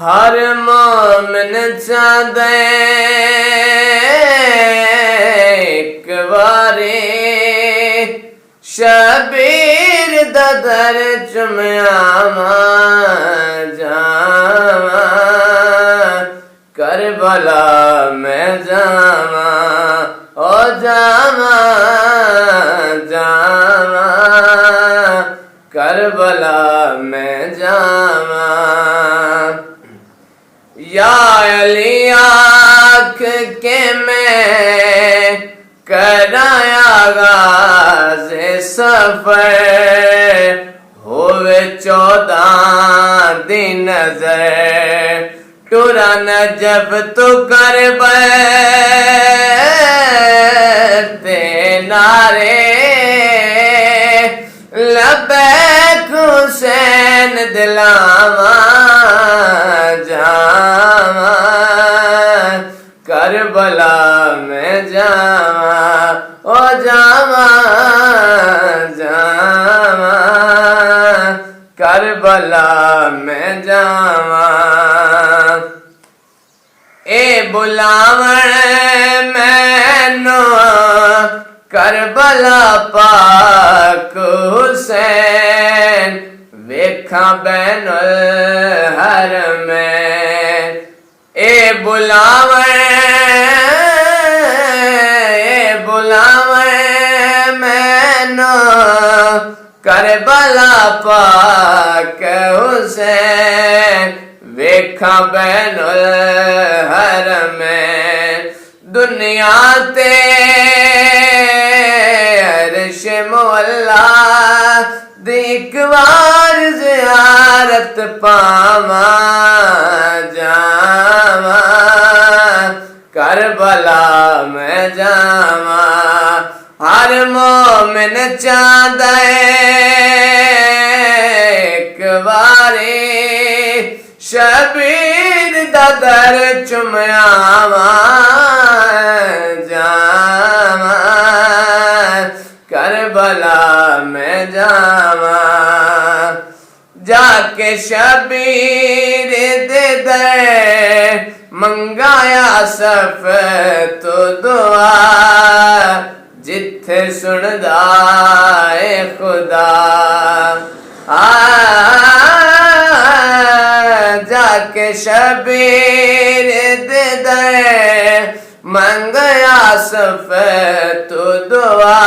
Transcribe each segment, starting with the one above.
हर मोमिन चाहदे एक बारी शबीर दा दर चुमयावा जावा करबला में जावा ओ जावा जावा करबला में जावा या अली आँख के मैं कराया गाज़े सफ़र होवे 14 दिन नज़र टुरा न जब तो कर ते नारे लबैक हुसैन दिलावा जावा करबला में जावा ओ जावा जावा करबला में जावा ए बुलावण मैनू करबला पाक हुसैन वेखा बैनुल हरम में ए बुलावण मैनू करबला पाक हुसैन वेखा बैनुल हरम में दुनिया ते अर्श मौला दी एक बार ज़ियारत पावा जावा करबला में जावा हर मोमिन चाहदा एक बारी शबीर दा दर चुमयावा जावा करबला में जावा जाके शबीर दे दर मंगाया सफ तो दुआ जिथे सुनदा ए खुदा जाके शबीर दे दर मंगया सफ तो दुआ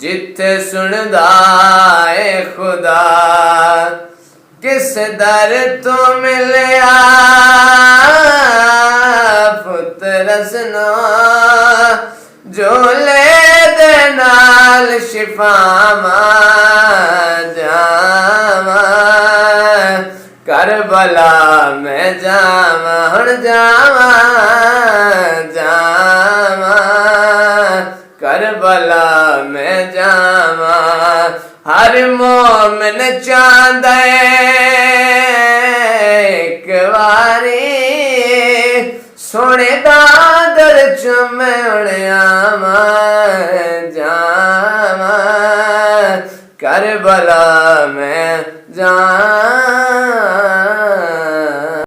जिथे सुनदा ए खुदा किस दर तो मिलया पुत्र सनो झोले दे नाल शिफावा जावा करबला में जावा हुण जावा जावा करबला में जावा हर मोमिन चाहदा एक बारी सोने दा दर चुमयावा जावा करबला में जावा।